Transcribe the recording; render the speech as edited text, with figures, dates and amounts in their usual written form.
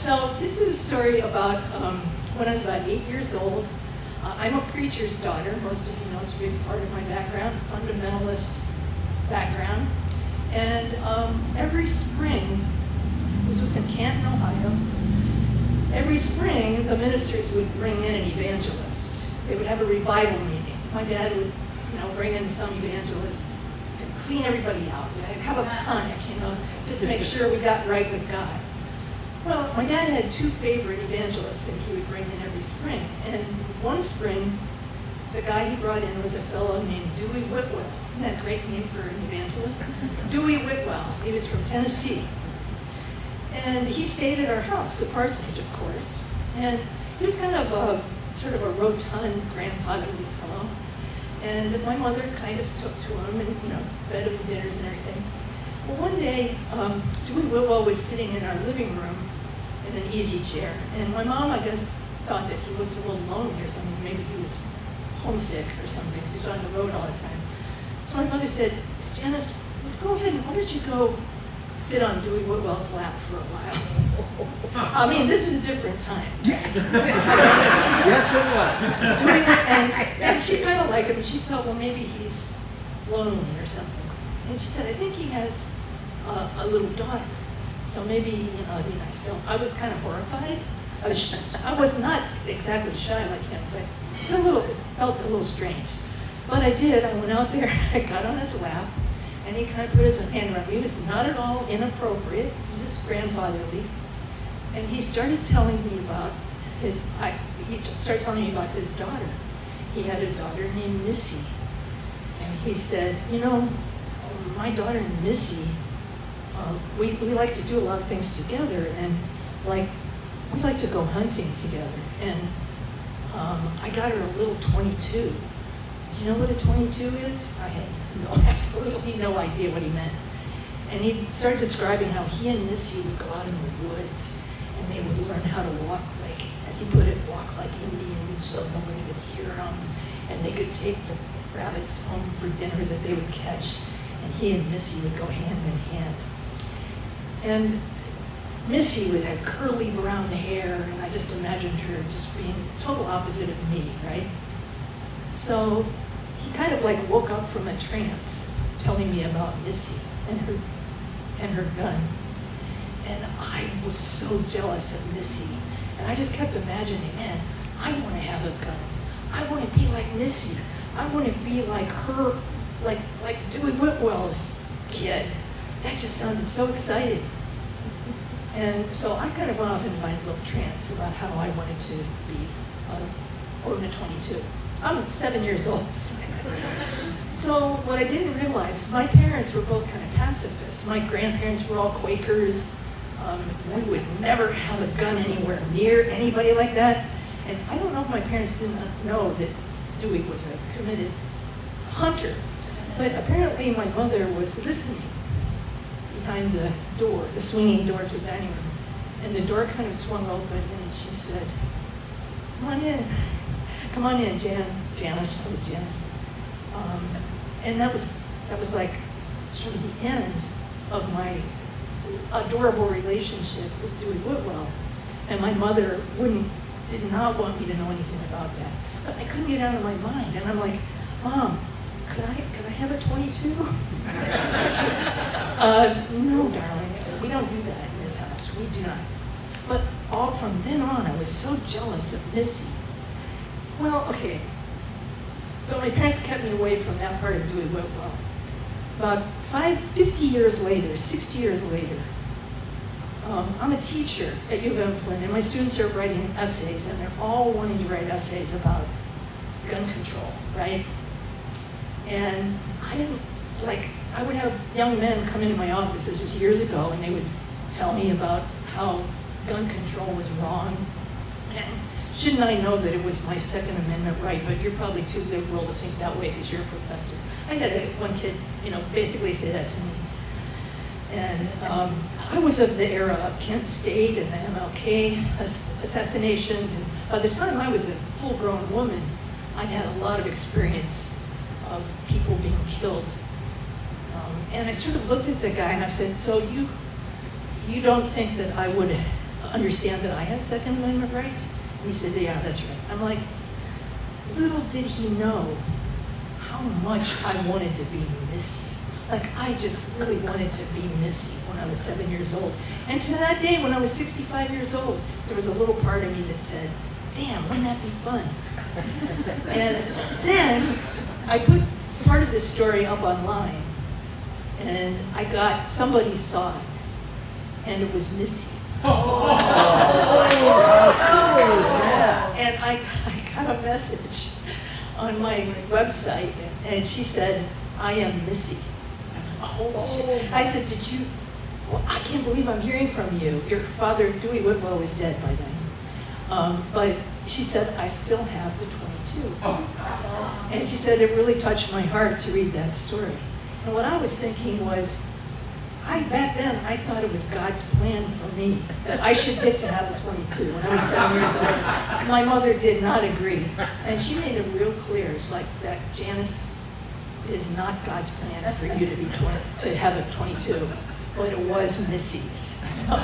So this is a story about when I was about 8 years old. I'm a preacher's daughter. Most of you know it's a big part of my background, fundamentalist background. And every spring, this was in Canton, Ohio, every spring the ministers would bring in an evangelist. They would have a revival meeting. My dad would, bring in some evangelist to clean everybody out. I'd have a tonic, just to make sure we got right with God. Well, my dad had two favorite evangelists that he would bring in every spring. And one spring, the guy he brought in was a fellow named Dewey Whitwell. Isn't that a great name for an evangelist? Dewey Whitwell. He was from Tennessee. And he stayed at our house, the parsonage, of course. And he was kind of sort of a rotund, grandfatherly fellow. And my mother kind of took to him and, fed him dinners and everything. Well, one day, Dewey Whitwell was sitting in our living room in an easy chair. And my mom, I guess, thought that he looked a little lonely or something. Maybe he was homesick or something because he was on the road all the time. So my mother said, Janice, go ahead and why don't you go sit on Dewey Whitwell's lap for a while. I mean, this was a different time. Yes. Yes, it was. And she kind of liked him. She thought, well, maybe he's lonely or something. And she said, I think he has a little daughter. So maybe, it'd be nice. So I was kind of horrified. I was not exactly shy like him, but it felt a little strange. But I did. I went out there, I got on his lap, and he kind of put his hand around me. He was not at all inappropriate. He was just grandfatherly. And he started telling me about his daughter. He had a daughter named Missy. And he said, my daughter Missy, we like to do a lot of things together, and we like to go hunting together. And I got her a little 22. Do you know what a 22 is? I had absolutely no idea what he meant. And he started describing how he and Missy would go out in the woods, and they would learn how to walk as he put it, walk like Indians, so nobody would hear them. And they could take the rabbits home for dinner that they would catch, and he and Missy would go hand in hand. And Missy would have curly brown hair, and I just imagined her just being total opposite of me, right? So he kind of woke up from a trance, telling me about Missy and her gun. And I was so jealous of Missy. And I just kept imagining, man, I want to have a gun. I want to be like Missy. I want to be like her, like Dewey Whitwell's kid. That just sounded so exciting. And so I kind of went off in my little trance about how I wanted to be Ordinate 22. I'm 7 years old. So what I didn't realize, my parents were both kind of pacifists. My grandparents were all Quakers. We would never have a gun anywhere near anybody like that. And I don't know if my parents didn't know that Dewey was a committed hunter. But apparently my mother was listening behind the door, the swinging door to the dining room. And the door kind of swung open, and she said, come on in, Janice. I was Janice. And that was like sort of the end of my adorable relationship with Dewey Whitwell. And my mother did not want me to know anything about that. But I couldn't get out of my mind. And I'm like, Mom, could I have a 22? No, darling, we don't do that in this house. We do not. But all from then on, I was so jealous of Missy. Well, okay. So my parents kept me away from that part of Dewey Whitwell. About 50 years later, 60 years later, I'm a teacher at U of M Flint, and my students are writing essays, and they're all wanting to write essays about gun control, right? And I would have young men come into my office, this was years ago, and they would tell me about how gun control was wrong. And shouldn't I know that it was my Second Amendment right, but you're probably too liberal to think that way because you're a professor. I had one kid, basically say that to me. And I was of the era of Kent State and the MLK assassinations. And by the time I was a full-grown woman, I had a lot of experience of people being killed. And I sort of looked at the guy and I said, so you don't think that I would understand that I had Second Amendment rights? And he said, yeah, that's right. I'm like, little did he know how much I wanted to be Missy. Like, I just really wanted to be Missy when I was 7 years old. And to that day, when I was 65 years old, there was a little part of me that said, damn, wouldn't that be fun? And then I put part of this story up online, and I got, somebody saw it, and it was Missy. And I got a message on my website, and she said, I am Missy. Oh, shit. I said, well, I can't believe I'm hearing from you. Your father, Dewey Whitwell, was dead by then. But she said, I still have the 22. And she said, it really touched my heart to read that story. And what I was thinking was, back then, I thought it was God's plan for me, that I should get to have a 22 when I was 7 years old. My mother did not agree. And she made it real clear. It's like that, Janice, it is not God's plan for you to have a 22, but it was Missy's. So,